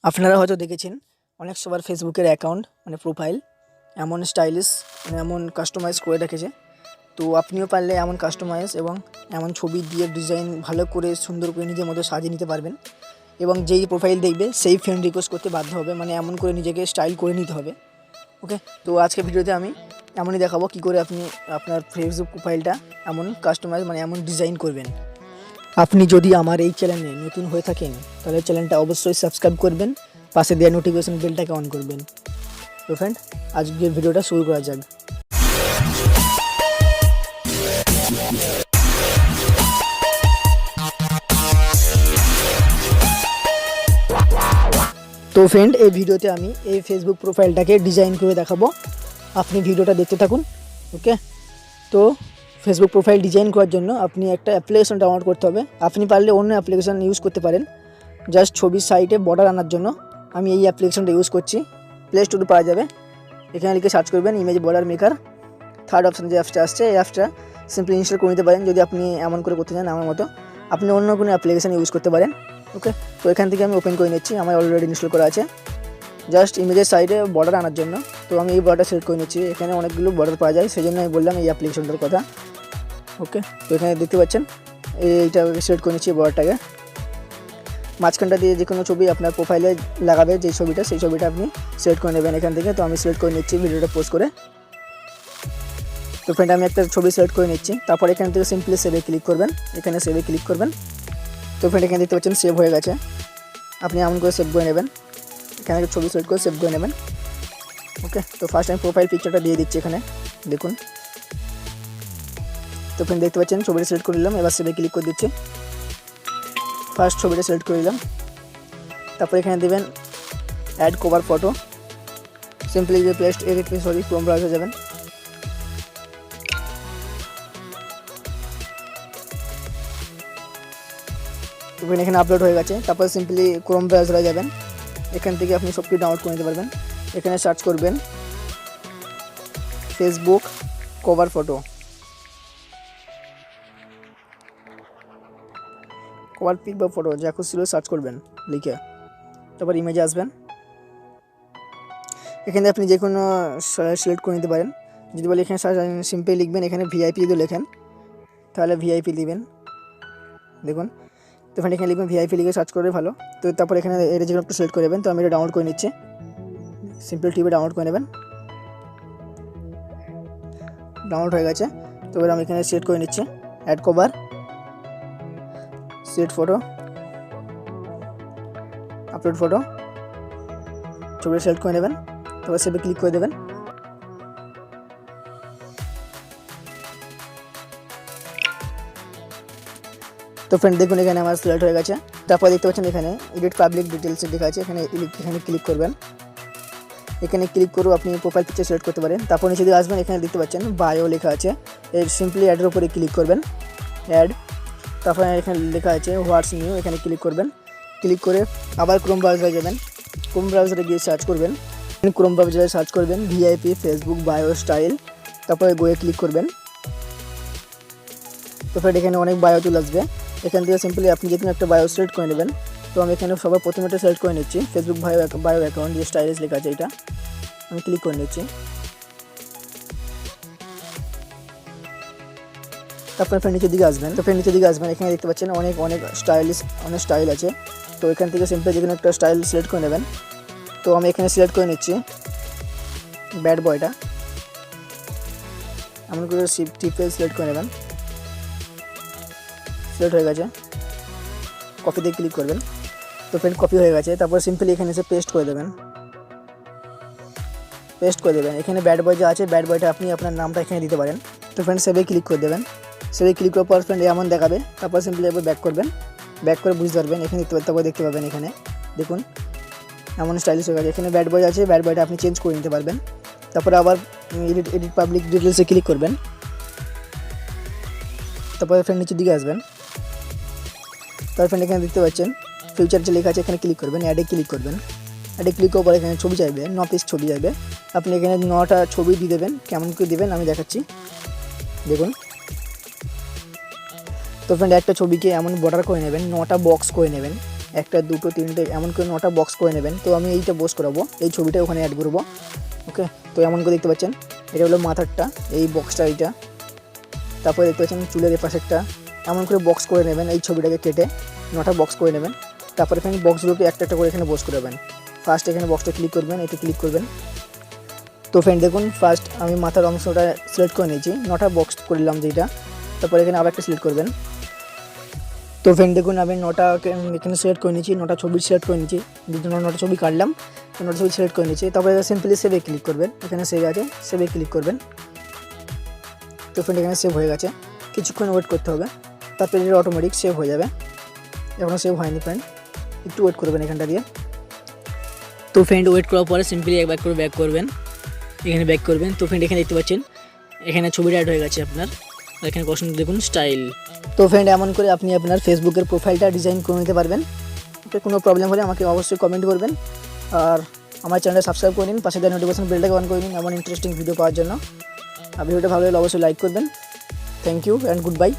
আপনারা হয়তো দেখেছেন অনেক সবার ফেসবুকের অ্যাকাউন্ট মানে প্রোফাইল এমন স্টাইলিশ মানে এমন কাস্টমাইজ করে রেখেছে। তো আপনিও পারলে এমন কাস্টমাইজ এবং এমন ছবি দিয়ে ডিজাইন ভালো করে সুন্দর করে নিজের মতো সাজিয়ে নিতে পারবেন এবং যেই প্রোফাইল দেখবে সেই ফ্রেন্ড রিকোয়েস্ট করতে বাধ্য হবে, মানে এমন করে নিজেকে স্টাইল করে নিতে হবে। ওকে, তো আজকে ভিডিওতে আমি এমনই দেখাবো কী করে আপনি আপনার ফেসবুক প্রোফাইলটা এমন কাস্টমাইজ মানে এমন ডিজাইন করবেন। আপনি যদি আমার এই চ্যানেলে নতুন হয়ে থাকেন তাহলে চ্যানেলটা অবশ্যই সাবস্ক্রাইব করবেন, পাশে দেওয়া নোটিফিকেশন বেলটাকে অন করবেন। তো ফ্রেন্ড, আজকের ভিডিওটা শুরু করা যাক। তো ফ্রেন্ড, এই ভিডিওতে আমি এই ফেসবুক প্রোফাইলটাকে ডিজাইন করে দেখাবো, আপনি ভিডিওটা দেখতে থাকুন। ওকে, তো ফেসবুক প্রোফাইল ডিজাইন করার জন্য আপনি একটা অ্যাপ্লিকেশন ডাউনলোড করতে হবে। আপনি পারলে অন্য অ্যাপ্লিকেশন ইউজ করতে পারেন জাস্ট ছবির সাইডে বর্ডার আনার জন্য। আমি এই অ্যাপ্লিকেশনটা ইউজ করছি, প্লে স্টোরে পাওয়া যাবে। এখানে লিখে সার্চ করবেন image border maker. Third option যে অ্যাপসটা আসছে এই অ্যাপসটা সিম্পলি ইনস্টল করে নিতে পারেন যদি আপনি এমন করে করতে চান আমার মতো। আপনি অন্য কোনো অ্যাপ্লিকেশান ইউজ করতে পারেন। ওকে, তো এখান থেকে আমি ওপেন করে নিচ্ছি, আমার অলরেডি ইনস্টল করা আছে জাস্ট ইমেজের সাইডে বর্ডার আনার জন্য। তো আমি এই বর্ডারটা সিলেক্ট করে নিচ্ছি, এখানে অনেকগুলো বর্ডার পাওয়া যায়, সেই জন্য আমি বললাম এই অ্যাপ্লিকেশনটার কথা। ওকে, তো এখানে দেখতে পাচ্ছেন এইটা সিলেক্ট করে নিচ্ছি বর্ডারটাকে। মাঝখানটা দিয়ে যে কোনো ছবি আপনার প্রোফাইলে লাগাবে যেই ছবিটা, সেই ছবিটা আপনি সিলেক্ট করে নেবেন এখান থেকে। তো আমি সিলেক্ট করে নিচ্ছি ভিডিওটা পোস্ট করে। তো ফ্রেন্ড, আমি একটা ছবি সিলেক্ট করে নিচ্ছি, তারপর এখান থেকে সিম্পলি সেভে ক্লিক করবেন, এখানে সেভে ক্লিক করবেন। তো ফ্রেন্ড, এখানে দেখতে পাচ্ছেন সেভ হয়ে গেছে। আপনি এমন করে সেভ করে নেবেন, এখানে ছবি সিলেক্ট করে সেভ করে নেবেন। ওকে, তো ফার্স্ট আমি প্রোফাইল পিকচারটা দিয়ে দিচ্ছি এখানে, দেখুন। তো ফ্রেন্ড, দেখতে পাচ্ছেন ছবিটা সিলেক্ট করে নিলাম, এবার সেভে ক্লিক করে দিচ্ছি। ফার্স্ট ছবিটা সিলেক্ট করে দিলাম, তারপর এখানে দেবেন অ্যাড কভার ফটো। সিম্পলি যে ক্রোম ব্রাউজারে যাবেন, তো এখানে আপলোড হয়ে গেছে। তারপর সিম্পলি ক্রোম ব্রাউজারে যাবেন, এখান থেকে আপনি সব কিছু ডাউনলোড করে নিতে পারবেন। এখানে সার্চ করবেন Facebook cover photo, cover pick বা ফটো যা খুশি ছিল সার্চ করবেন লিখে, তারপর ইমেজে আসবেন। এখানে আপনি যে কোনো সিলেক্ট করে নিতে পারেন। যদি বলে এখানে সিম্পলি লিখবেন, এখানে ভিআইপি যদি লেখেন তাহলে ভিআইপি দিবেন, দেখুন। তো এখানে লিখবেন ভিআইপি লিখে সার্চ করে ভালো। তো তারপর এখানে এটা যে কোনো একটা সিলেক্ট করে নেবেন। তো আমি এটা ডাউনলোড করে নিচ্ছি, সিম্পল টিপে ডাউনলোড করে নেবেন। ডাউনলোড হয়ে গেছে। তো এবার আমি এখানে সিলেক্ট করে নিচ্ছি add cover, select photo, upload photo, ছবিটা সিলেক্ট করে নেবেন, তারপর সেভে ক্লিক করে দেবেন। তো ফ্রেন্ড, দেখুন এখানে আমার সিলেক্ট হয়ে গেছে। তারপর দেখতে পাচ্ছেন এখানে এডিট পাবলিক ডিটেলস লেখা আছে, এখানে ক্লিক করবেন। এখানে ক্লিক করে আপনি প্রোফাইল পিকচার সিলেক্ট করতে পারেন। তারপর নিচে দিয়ে আসবেন, এখানে দেখতে পাচ্ছেন বায়ো লেখা আছে, এর সিম্পলি অ্যাডের উপরে ক্লিক করবেন, অ্যাড। তারপরে এখানে লেখা আছে হোয়াটস নিউ, এখানে ক্লিক করবেন। ক্লিক করে আবার ক্রোম ব্রাউজারে যাবেন, ক্রোম ব্রাউজারে গিয়ে সার্চ করবেন, ক্রোম ব্রাউজারে সার্চ করবেন ভিআইপি ফেসবুক বায়ো স্টাইল, তারপরে গোয়ে ক্লিক করবেন। তো ফ্রেন্ড, এখানে অনেক বায়ো চলে আসবে, এখান থেকে সিম্পলি আপনি যে কোনো একটা বায়ো সিলেক্ট করে নেবেন। তো আমি এখানে সবার প্রথমে একটা সিলেক্ট করে নিচ্ছি ফেসবুক বায়ো অ্যাকাউন্ট, যে স্টাইলিশ লেখা আছে এটা আমি ক্লিক করে নিচ্ছি। তারপরে ফ্রেন্ড নিচের দিকে আসবেন, তো ফ্রেন্ড নিচের দিকে আসবেন, এখানে দেখতে পাচ্ছেন অনেক স্টাইলিশ অনেক স্টাইল আছে। তো এখান থেকে সিম্পলি যে কোনো একটা স্টাইল সিলেক্ট করে নেবেন। তো আমি এখানে সিলেক্ট করে নিচ্ছি ব্যাড বয়টা, এমন করে টিপে সিলেক্ট করে নেবেন। সিলেক্ট হয়ে গেছে, কপিতে ক্লিক করবেন। তো ফ্রেন্ড, কপি হয়ে গেছে। তারপর সিম্পলি এখানে এসে পেস্ট করে দেবেন, এখানে ব্যাড বয় যা আছে ব্যাড বয়টা আপনি আপনার নামটা এখানে দিতে পারেন। তো ফ্রেন্ড, সেভে ক্লিক করে দেবেন। সেভে ক্লিক করার পর ফ্রেন্ড এমন দেখাবে, তারপর সিম্পলি এবার ব্যাক করবেন, ব্যাক করে বুঝতে পারবেন। এখানে তারপর দেখতে পাবেন এখানে দেখুন এমন স্টাইলিশ হয়ে গেছে। এখানে ব্যাড বয় আছে, ব্যাড বয়টা আপনি চেঞ্জ করে নিতে পারবেন। তারপরে আবার এডিট পাবলিক ডিটেলসে ক্লিক করবেন। তারপরে ফ্রেন্ড নিচের দিকে আসবেন, তারপর ফ্রেন্ড এখানে দেখতে পাচ্ছেন ফিউচার যে লেখা আছে এখানে ক্লিক করবেন, অ্যাডে ক্লিক করবেন। অ্যাডে ক্লিক করার পর এখানে ছবি চাইবে, 9 পিস ছবি চাইবে। আপনি এখানে 9টা ছবি দিয়ে দেবেন, কেমন করে দেবেন আমি দেখাচ্ছি, দেখুন। তো ফ্রেন্ড, একটা ছবিকে এমন বর্ডার করে নেবেন, 9টা বক্স করে নেবেন, একটা, দুটো, তিনটে এমন করে 9টা বক্স করে নেবেন। তো আমি এইটা বক্স করাবো, এই ছবিটা ওখানে অ্যাড করবো। ওকে, তো এমন করে দেখতে পাচ্ছেন, এটা হলো মাথারটা, এই বক্সটা এইটা। তারপরে দেখতে পাচ্ছেন চুলের এই পাশেরটা, এমন করে বক্স করে নেবেন। এই ছবিটাকে কেটে 9টা বক্স করে নেবেন। তারপরে এখানে বক্সগুলোকে একটা একটা করে এখানে বক্স করে নেবেন। ফার্স্ট এখানে বক্সটা ক্লিক করবেন, এতে ক্লিক করবেন। তো ফ্রেন্ড দেখুন, ফার্স্ট আমি মাথার অংশটা সিলেক্ট করে নিয়েছি, 9টা বক্স করলাম যেটা। তারপরে এখানে আবার একটা সিলেক্ট করবেন। তো ফ্রেন্ড দেখুন, আমি 9টা এখানে সিলেক্ট করে নিয়েছি, 9টা ছবি সিলেক্ট করে নিয়েছি, 9টা ছবি কাটলাম, তো 9টা ছবি সিলেক্ট করে নিয়েছি। তারপরে সিম্পলি সেভে ক্লিক করবেন, এখানে সেভ আছে, সেভে ক্লিক করবেন। তো ফ্রেন্ড এখানে সেভ হয়ে গেছে, কিছুক্ষণ ওয়েট করতে হবে, তারপরে এটা অটোমেটিক সেভ হয়ে যাবে। এখনও সেভ হয়নি ফ্রেন্ড, একটু ওয়েট করবেন এখানটা দিয়ে। তো ফ্রেন্ড ওয়েট করার পরে সিম্পলি একবার করে ব্যাক করবেন, এখানে ব্যাক করবেন। তো ফ্রেন্ড এখানে দেখতে পাচ্ছেন এখানে ছবিটা অ্যাড হয়ে গেছে আপনার, এখানে পছন্দ দেখুন স্টাইল। তো ফ্রেন্ড এমন করে আপনি আপনার ফেসবুকের প্রোফাইলটা ডিজাইন করে নিতে পারবেন। ওকে, কোনো প্রবলেম হলে আমাকে অবশ্যই কমেন্ট করবেন, আর আমার চ্যানেলটা সাবস্ক্রাইব করে নিন, পাশে দেওয়া নোটিফিকেশন বেলটাকে অন করে নিন এমন ইন্টারেস্টিং ভিডিও পাওয়ার জন্য। আর ভিডিওটা ভালো লাগলে অবশ্যই লাইক করবেন। Thank you and good bye.